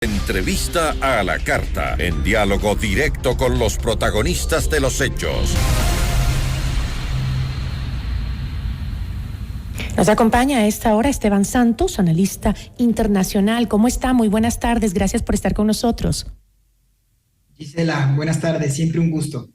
Entrevista a la carta, en diálogo directo con los protagonistas de los hechos. Nos acompaña a esta hora Esteban Santos, analista internacional. ¿Cómo está? Muy buenas tardes, gracias por estar con nosotros. Gisela, buenas tardes, siempre un gusto.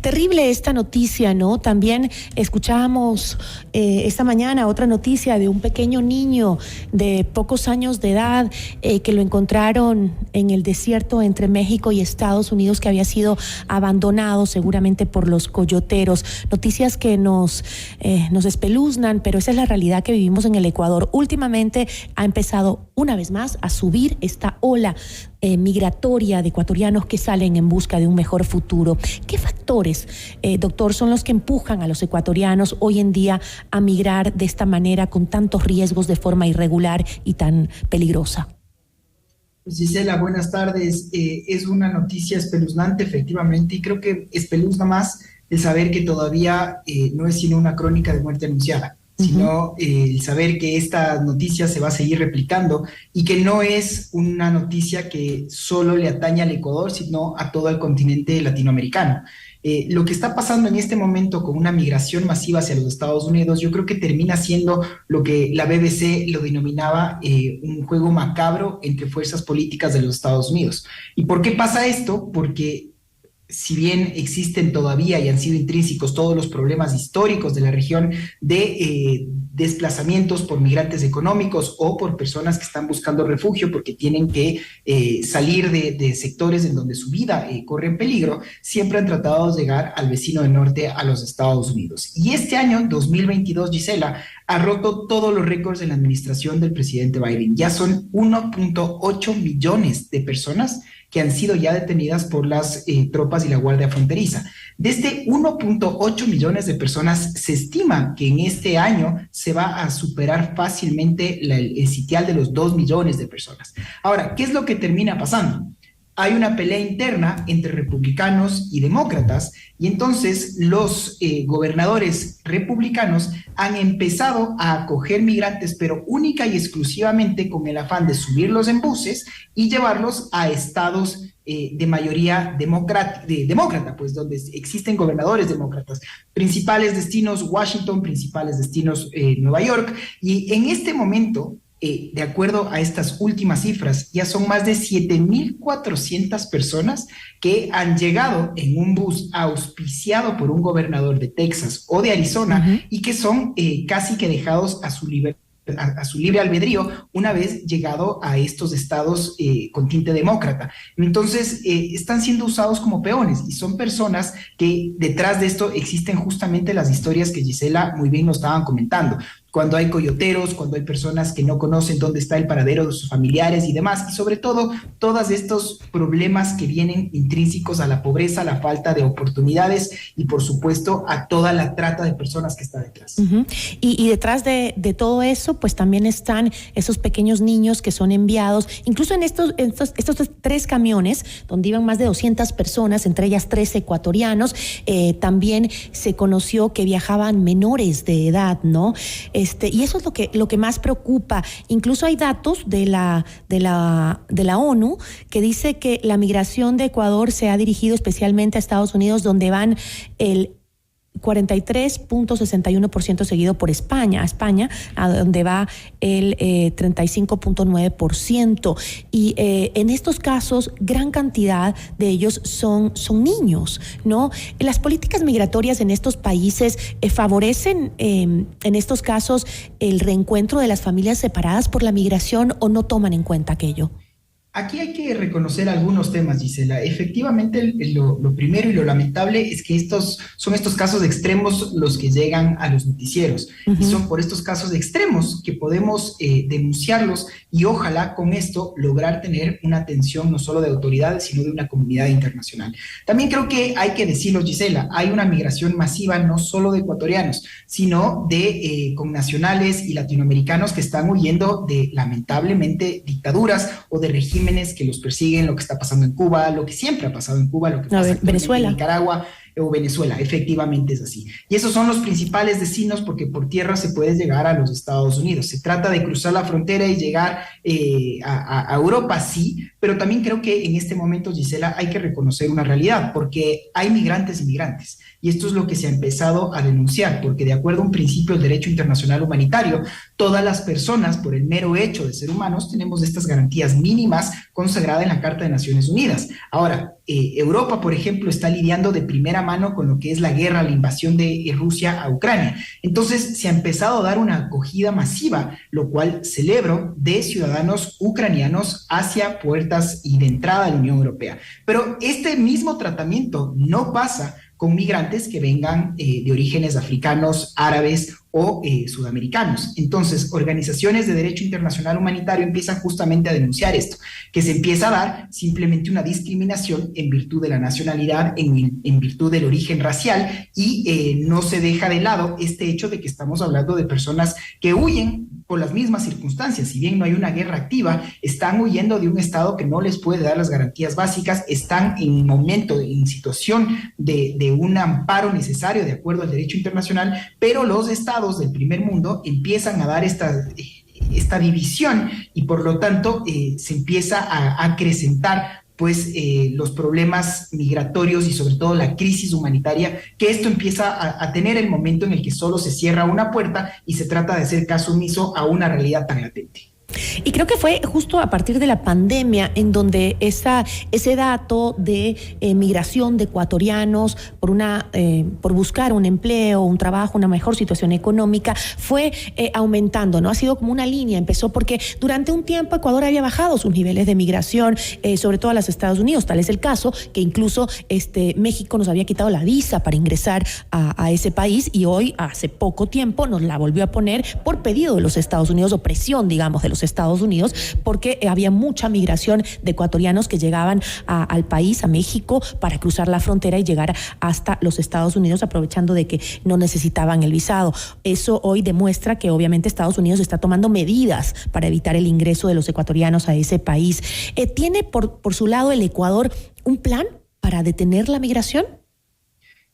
Terrible esta noticia, ¿no? También escuchábamos esta mañana otra noticia de un pequeño niño de pocos años de edad que lo encontraron en el desierto entre México y Estados Unidos, que había sido abandonado seguramente por los coyoteros. Noticias que nos espeluznan, pero esa es la realidad que vivimos en el Ecuador. Últimamente ha empezado una vez más a subir esta ola migratoria de ecuatorianos que salen en busca de un mejor futuro. ¿Qué factores, doctor, son los que empujan a los ecuatorianos hoy en día a migrar de esta manera con tantos riesgos de forma irregular y tan peligrosa? Pues Gisela, buenas tardes. Es una noticia espeluznante, efectivamente, y creo que espeluzna más el saber que todavía no es sino una crónica de muerte anunciada, sino el saber que esta noticia se va a seguir replicando y que no es una noticia que solo le atañe al Ecuador, sino a todo el continente latinoamericano. Lo que está pasando en este momento con una migración masiva hacia los Estados Unidos, yo creo que termina siendo lo que la BBC lo denominaba un juego macabro entre fuerzas políticas de los Estados Unidos. ¿Y por qué pasa esto? Porque si bien existen todavía y han sido intrínsecos todos los problemas históricos de la región de desplazamientos por migrantes económicos o por personas que están buscando refugio porque tienen que salir de sectores en donde su vida corre en peligro, siempre han tratado de llegar al vecino del norte, a los Estados Unidos. Y este año, 2022, Gisela, ha roto todos los récords de la administración del presidente Biden. Ya son 1.8 millones de personas que han sido ya detenidas por las tropas y la Guardia Fronteriza. De este 1.8 millones de personas, se estima que en este año se va a superar fácilmente el sitial de los 2 millones de personas. Ahora, ¿qué es lo que termina pasando? Hay una pelea interna entre republicanos y demócratas, y entonces los gobernadores republicanos han empezado a acoger migrantes, pero única y exclusivamente con el afán de subirlos en buses y llevarlos a estados de mayoría demócrata, pues donde existen gobernadores demócratas. Principales destinos Washington, principales destinos Nueva York, y en este momento, de acuerdo a estas últimas cifras, ya son más de 7,400 personas que han llegado en un bus auspiciado por un gobernador de Texas o de Arizona y que son casi que dejados a su libre albedrío una vez llegado a estos estados con tinte demócrata. Entonces, están siendo usados como peones y son personas que detrás de esto existen justamente las historias que Gisela muy bien nos estaban comentando. Cuando hay coyoteros, cuando hay personas que no conocen dónde está el paradero de sus familiares y demás, y sobre todo, todos estos problemas que vienen intrínsecos a la pobreza, a la falta de oportunidades y, por supuesto, a toda la trata de personas que está detrás. Y detrás de todo eso, pues también están esos pequeños niños que son enviados, incluso en estos 3 camiones, donde iban más de 200 personas, entre ellas 3 ecuatorianos, también se conoció que viajaban menores de edad, ¿no? Y eso es lo que más preocupa. Incluso hay datos de la ONU que dice que la migración de Ecuador se ha dirigido especialmente a Estados Unidos, donde van el 43.61% seguido por España, a donde va el 35.9%. Y en estos casos, gran cantidad de ellos son niños, ¿no? Las políticas migratorias en estos países favorecen, en estos casos, el reencuentro de las familias separadas por la migración, ¿o no toman en cuenta aquello? Aquí hay que reconocer algunos temas, Gisela. Efectivamente, lo primero y lo lamentable es que son estos casos extremos los que llegan a los noticieros. Y son por estos casos extremos que podemos denunciarlos y ojalá con esto lograr tener una atención no solo de autoridades, sino de una comunidad internacional. También creo que hay que decirlo, Gisela, hay una migración masiva no solo de ecuatorianos, sino de connacionales y latinoamericanos que están huyendo de, lamentablemente, dictaduras o de regímenes que los persiguen, lo que está pasando en Cuba, lo que siempre ha pasado en Cuba, lo que pasa en Venezuela, Nicaragua, o Venezuela, efectivamente es así. Y esos son los principales destinos porque por tierra se puede llegar a los Estados Unidos. Se trata de cruzar la frontera y llegar a Europa, sí, pero también creo que en este momento, Gisela, hay que reconocer una realidad, porque hay migrantes y migrantes. Y esto es lo que se ha empezado a denunciar, porque de acuerdo a un principio del derecho internacional humanitario, todas las personas, por el mero hecho de ser humanos, tenemos estas garantías mínimas consagradas en la Carta de Naciones Unidas. Ahora, Europa, por ejemplo, está lidiando de primera mano con lo que es la guerra, la invasión de Rusia a Ucrania. Entonces, se ha empezado a dar una acogida masiva, lo cual celebro, de ciudadanos ucranianos hacia puertas y de entrada a la Unión Europea. Pero este mismo tratamiento no pasa con migrantes que vengan de orígenes africanos, árabes o sudamericanos. Entonces, organizaciones de derecho internacional humanitario empiezan justamente a denunciar esto, que se empieza a dar simplemente una discriminación en virtud de la nacionalidad, en virtud del origen racial, y no se deja de lado este hecho de que estamos hablando de personas que huyen por las mismas circunstancias. Si bien no hay una guerra activa, están huyendo de un Estado que no les puede dar las garantías básicas, están en momento, en situación de un amparo necesario de acuerdo al derecho internacional, pero los estados del primer mundo empiezan a dar esta división y por lo tanto se empieza a acrecentar pues los problemas migratorios y sobre todo la crisis humanitaria, que esto empieza a tener el momento en el que solo se cierra una puerta y se trata de hacer caso omiso a una realidad tan latente. Y creo que fue justo a partir de la pandemia en donde ese dato de migración de ecuatorianos por buscar un empleo, un trabajo, una mejor situación económica fue aumentando, ¿no? Ha sido como una línea, empezó porque durante un tiempo Ecuador había bajado sus niveles de migración, sobre todo a los Estados Unidos. Tal es el caso que incluso México nos había quitado la visa para ingresar a ese país y hoy, hace poco tiempo, nos la volvió a poner por pedido de los Estados Unidos o presión, digamos, de los Estados Unidos, porque había mucha migración de ecuatorianos que llegaban al país, a México, para cruzar la frontera y llegar hasta los Estados Unidos, aprovechando de que no necesitaban el visado. Eso hoy demuestra que obviamente Estados Unidos está tomando medidas para evitar el ingreso de los ecuatorianos a ese país. ¿Tiene por su lado el Ecuador un plan para detener la migración?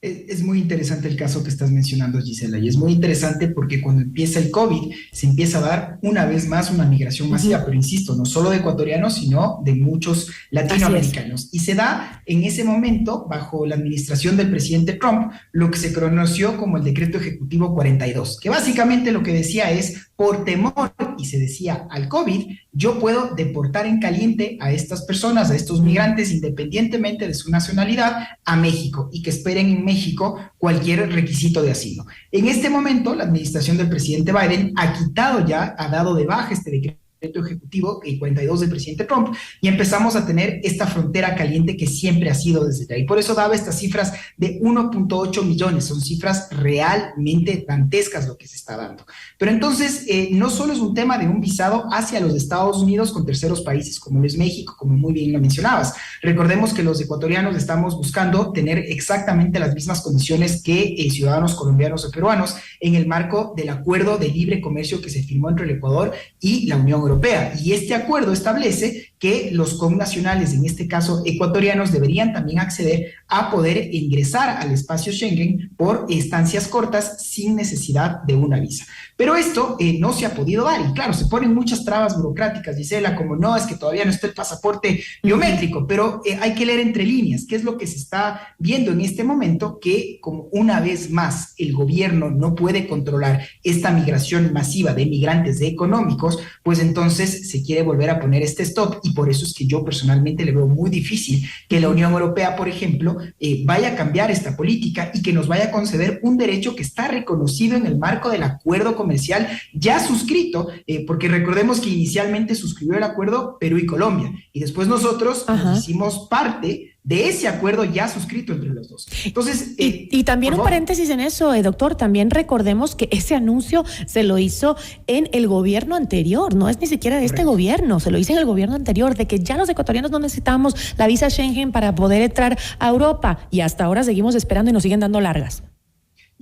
Es muy interesante el caso que estás mencionando, Gisela, y es muy interesante porque cuando empieza el COVID se empieza a dar una vez más una migración masiva, pero insisto, no solo de ecuatorianos, sino de muchos latinoamericanos. Y se da en ese momento, bajo la administración del presidente Trump, lo que se conoció como el Decreto Ejecutivo 42, que básicamente lo que decía es, por temor, y se decía al COVID, yo puedo deportar en caliente a estas personas, a estos migrantes, independientemente de su nacionalidad, a México, y que esperen en México cualquier requisito de asilo. En este momento, la administración del presidente Biden ha dado de baja este decreto ejecutivo, el 42 del presidente Trump, y empezamos a tener esta frontera caliente que siempre ha sido desde ya. Y por eso daba estas cifras de 1.8 millones, son cifras realmente dantescas lo que se está dando. Pero entonces, no solo es un tema de un visado hacia los Estados Unidos con terceros países, como es México, como muy bien lo mencionabas. Recordemos que los ecuatorianos estamos buscando tener exactamente las mismas condiciones que ciudadanos colombianos o peruanos en el marco del acuerdo de libre comercio que se firmó entre el Ecuador y la Unión Europea. Y este acuerdo establece que los connacionales, en este caso ecuatorianos, deberían también acceder a poder ingresar al espacio Schengen por estancias cortas sin necesidad de una visa. Pero esto no se ha podido dar y claro, se ponen muchas trabas burocráticas, Gisela, como no, es que todavía no está el pasaporte biométrico, pero hay que leer entre líneas qué es lo que se está viendo en este momento, que como una vez más el gobierno no puede controlar esta migración masiva de migrantes económicos, pues entonces se quiere volver a poner este stop y por eso es que yo personalmente le veo muy difícil que la Unión Europea, por ejemplo, vaya a cambiar esta política y que nos vaya a conceder un derecho que está reconocido en el marco del acuerdo comercial ya suscrito, porque recordemos que inicialmente suscribió el acuerdo Perú y Colombia y después nosotros hicimos parte de ese acuerdo ya suscrito entre los dos. Entonces, y también un paréntesis en eso, doctor, también recordemos que ese anuncio se lo hizo en el gobierno anterior, no es ni siquiera de este gobierno, se lo hizo en el gobierno anterior, de que ya los ecuatorianos no necesitábamos la visa Schengen para poder entrar a Europa y hasta ahora seguimos esperando y nos siguen dando largas.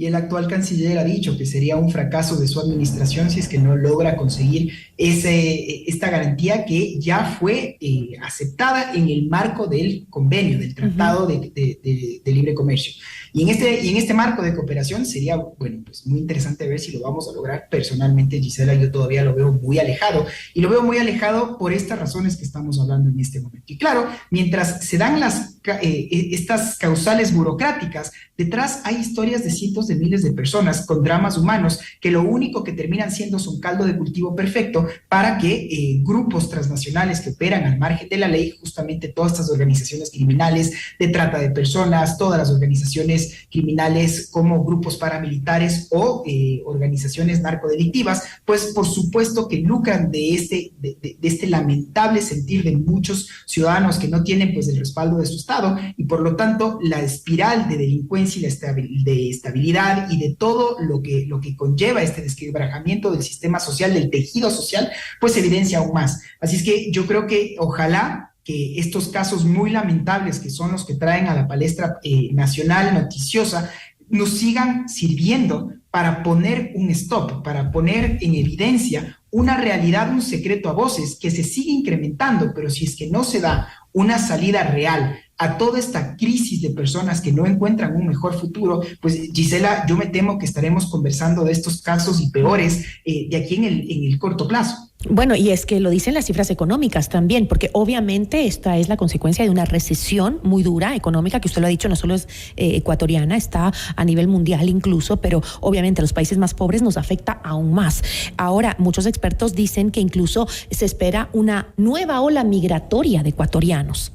y el actual canciller ha dicho que sería un fracaso de su administración si es que no logra conseguir esta garantía que ya fue aceptada en el marco del convenio, del Tratado de Libre Comercio. Y en este marco de cooperación sería, bueno, pues muy interesante ver si lo vamos a lograr. Personalmente, Gisela, yo todavía lo veo muy alejado, y lo veo muy alejado por estas razones que estamos hablando en este momento. Y claro, mientras se dan estas causales burocráticas, detrás hay historias de cientos de miles de personas con dramas humanos que lo único que terminan siendo es un caldo de cultivo perfecto para que grupos transnacionales que operan al margen de la ley, justamente todas estas organizaciones criminales de trata de personas, todas las organizaciones criminales como grupos paramilitares o organizaciones narcodelictivas, pues por supuesto que lucran de este lamentable sentir de muchos ciudadanos que no tienen pues el respaldo de su Estado, y por lo tanto la espiral de delincuencia y de estabilidad y de todo lo que conlleva este desquebrajamiento del sistema social, del tejido social, pues evidencia aún más. Así es que yo creo que ojalá que estos casos muy lamentables, que son los que traen a la palestra nacional noticiosa, nos sigan sirviendo para poner un stop, para poner en evidencia una realidad, un secreto a voces que se sigue incrementando, pero si es que no se da una salida real a toda esta crisis de personas que no encuentran un mejor futuro, pues Gisela, yo me temo que estaremos conversando de estos casos y peores de aquí en el corto plazo. Bueno, y es que lo dicen las cifras económicas también, porque obviamente esta es la consecuencia de una recesión muy dura económica, que usted lo ha dicho, no solo es ecuatoriana, está a nivel mundial incluso, pero obviamente a los países más pobres nos afecta aún más. Ahora, muchos expertos dicen que incluso se espera una nueva ola migratoria de ecuatorianos.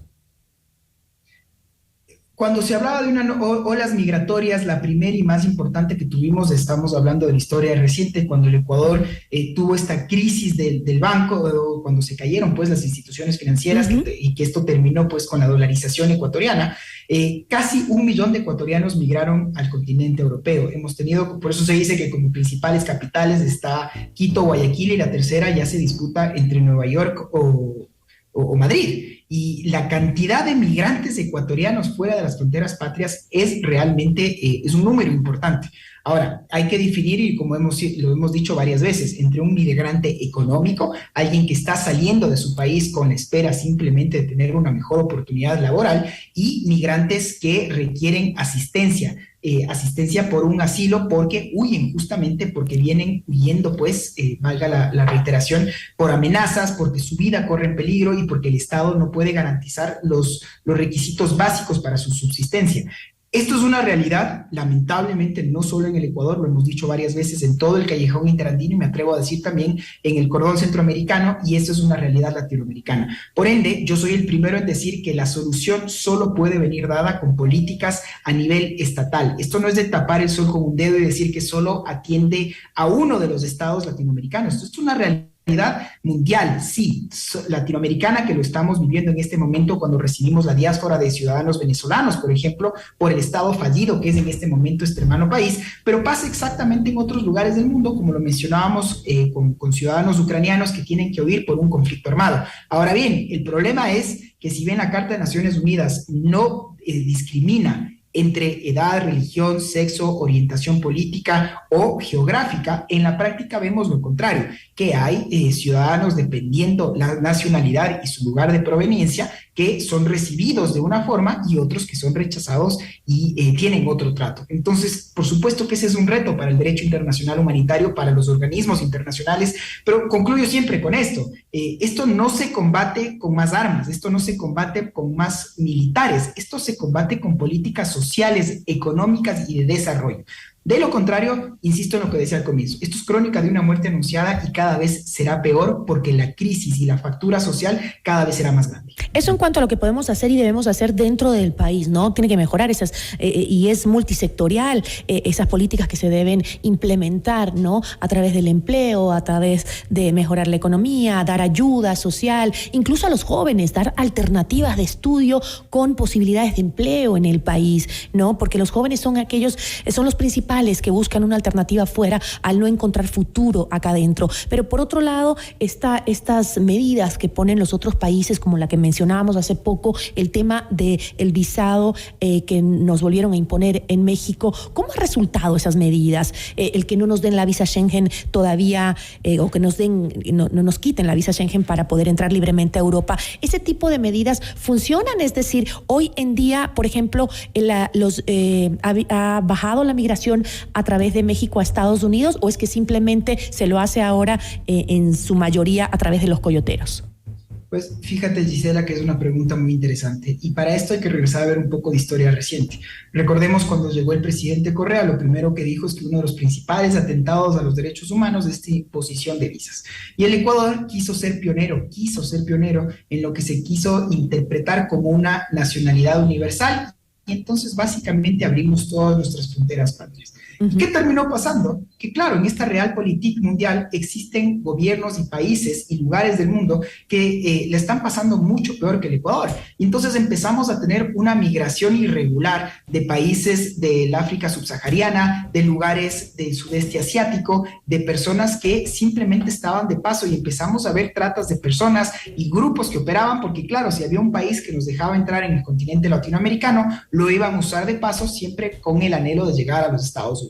Cuando se hablaba de olas migratorias, la primera y más importante que tuvimos, estamos hablando de la historia reciente, cuando el Ecuador tuvo esta crisis del banco, cuando se cayeron pues las instituciones financieras y que esto terminó pues con la dolarización ecuatoriana. Casi 1 millón de ecuatorianos migraron al continente europeo. Hemos tenido, por eso se dice que como principales capitales está Quito, Guayaquil, y la tercera ya se disputa entre Nueva York o Madrid. Y la cantidad de migrantes ecuatorianos fuera de las fronteras patrias es realmente es un número importante. Ahora, hay que definir, y como lo hemos dicho varias veces, entre un migrante económico, alguien que está saliendo de su país con la espera simplemente de tener una mejor oportunidad laboral, y migrantes que requieren asistencia por un asilo, porque huyen, justamente porque vienen huyendo, pues, valga la reiteración, por amenazas, porque su vida corre en peligro y porque el Estado no puede garantizar los requisitos básicos para su subsistencia. Esto es una realidad, lamentablemente, no solo en el Ecuador, lo hemos dicho varias veces, en todo el callejón interandino, y me atrevo a decir también en el cordón centroamericano, y esto es una realidad latinoamericana. Por ende, yo soy el primero en decir que la solución solo puede venir dada con políticas a nivel estatal. Esto no es de tapar el sol con un dedo y decir que solo atiende a uno de los estados latinoamericanos. Esto es una realidad mundial, sí, latinoamericana, que lo estamos viviendo en este momento cuando recibimos la diáspora de ciudadanos venezolanos, por ejemplo, por el estado fallido que es en este momento este hermano país, pero pasa exactamente en otros lugares del mundo, como lo mencionábamos con ciudadanos ucranianos que tienen que huir por un conflicto armado. Ahora bien, el problema es que si bien la Carta de Naciones Unidas no discrimina entre edad, religión, sexo, orientación política o geográfica, en la práctica vemos lo contrario, que hay ciudadanos, dependiendo la nacionalidad y su lugar de proveniencia, que son recibidos de una forma y otros que son rechazados y tienen otro trato. Entonces, por supuesto que ese es un reto para el derecho internacional humanitario, para los organismos internacionales, pero concluyo siempre con esto. Esto no se combate con más armas, esto no se combate con más militares, esto se combate con políticas sociales, económicas y de desarrollo. De lo contrario, insisto en lo que decía al comienzo, esto es crónica de una muerte anunciada y cada vez será peor porque la crisis y la factura social cada vez será más grande. Eso en cuanto a lo que podemos hacer y debemos hacer dentro del país, ¿no? Tiene que mejorar esas, y es multisectorial, esas políticas que se deben implementar, ¿no? A través del empleo, a través de mejorar la economía, dar ayuda social, incluso a los jóvenes, dar alternativas de estudio con posibilidades de empleo en el país, ¿no? Porque los jóvenes son los principales principales que buscan una alternativa fuera al no encontrar futuro acá adentro. Pero por otro lado, estas medidas que ponen los otros países, como la que mencionábamos hace poco, el tema del visado que nos volvieron a imponer en México. ¿Cómo ha resultado esas medidas? El que no nos den la visa Schengen todavía, o que no nos quiten la visa Schengen para poder entrar libremente a Europa. ¿Ese tipo de medidas funcionan? Es decir, hoy en día, por ejemplo, ¿ha bajado la migración a través de México a Estados Unidos, o es que simplemente se lo hace ahora en su mayoría a través de los coyoteros? Pues fíjate, Gisela, que es una pregunta muy interesante, y para esto hay que regresar a ver un poco de historia reciente. Recordemos cuando llegó el presidente Correa, lo primero que dijo es que uno de los principales atentados a los derechos humanos es esta imposición de visas. Y el Ecuador quiso ser pionero en lo que se quiso interpretar como una nacionalidad universal, y entonces básicamente abrimos todas nuestras fronteras patrias. ¿Y qué terminó pasando? Que claro, en esta realpolitik mundial existen gobiernos y países y lugares del mundo que le están pasando mucho peor que el Ecuador. Y entonces empezamos a tener una migración irregular de países del África subsahariana, de lugares del sudeste asiático, de personas que simplemente estaban de paso, y empezamos a ver tratas de personas y grupos que operaban, porque claro, si había un país que nos dejaba entrar en el continente latinoamericano, lo iban a usar de paso, siempre con el anhelo de llegar a los Estados Unidos.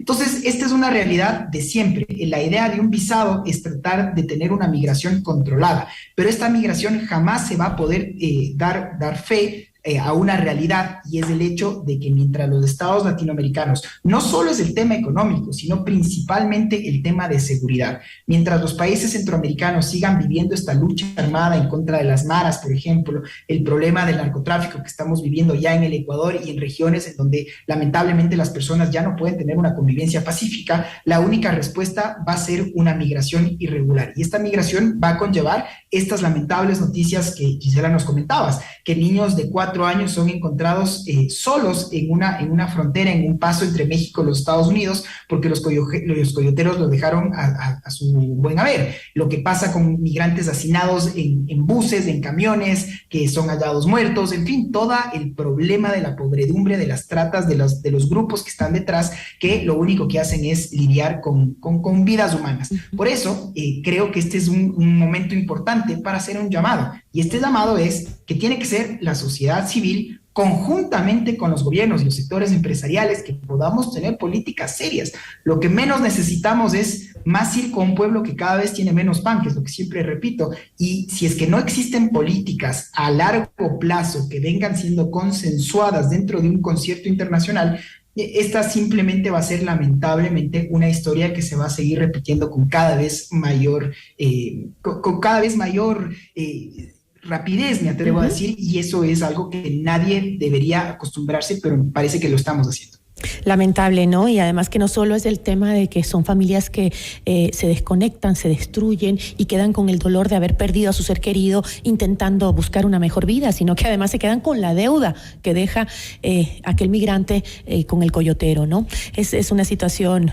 Entonces, esta es una realidad de siempre. La idea de un visado es tratar de tener una migración controlada, pero esta migración jamás se va a poder dar fe a una realidad, y es el hecho de que mientras los estados latinoamericanos, no solo es el tema económico, sino principalmente el tema de seguridad, mientras los países centroamericanos sigan viviendo esta lucha armada en contra de las maras, por ejemplo, el problema del narcotráfico que estamos viviendo ya en el Ecuador y en regiones en donde lamentablemente las personas ya no pueden tener una convivencia pacífica, la única respuesta va a ser una migración irregular, y esta migración va a conllevar estas lamentables noticias que Gisela nos comentabas, que niños de 4 años son encontrados solos en una frontera, en un paso entre México y los Estados Unidos, porque los coyoteros los dejaron a su buen haber. Lo que pasa con migrantes hacinados en buses, en camiones, que son hallados muertos, en fin, todo el problema de la podredumbre, de las tratas, de los grupos que están detrás, que lo único que hacen es lidiar con vidas humanas. Por eso, creo que este es un momento importante para hacer un llamado, y este llamado es que tiene que ser la sociedad civil conjuntamente con los gobiernos y los sectores empresariales, que podamos tener políticas serias. Lo que menos necesitamos es más circo a un pueblo que cada vez tiene menos pan, que es lo que siempre repito, y si es que no existen políticas a largo plazo que vengan siendo consensuadas dentro de un concierto internacional, esta simplemente va a ser lamentablemente una historia que se va a seguir repitiendo con cada vez mayor rapidez, me atrevo a decir, y eso es algo que nadie debería acostumbrarse, pero me parece que lo estamos haciendo. Lamentable, ¿no? Y además que no solo es el tema de que son familias que se desconectan, se destruyen y quedan con el dolor de haber perdido a su ser querido intentando buscar una mejor vida, sino que además se quedan con la deuda que deja aquel migrante con el coyotero, ¿no? Es una situación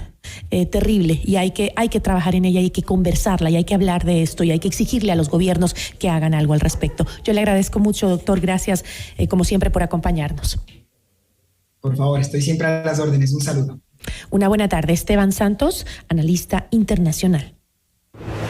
terrible, y hay que trabajar en ella, hay que conversarla, y hay que hablar de esto, y hay que exigirle a los gobiernos que hagan algo al respecto. Yo le agradezco mucho, doctor, gracias como siempre por acompañarnos. Por favor, estoy siempre a las órdenes. Un saludo. Una buena tarde. Esteban Santos, analista internacional.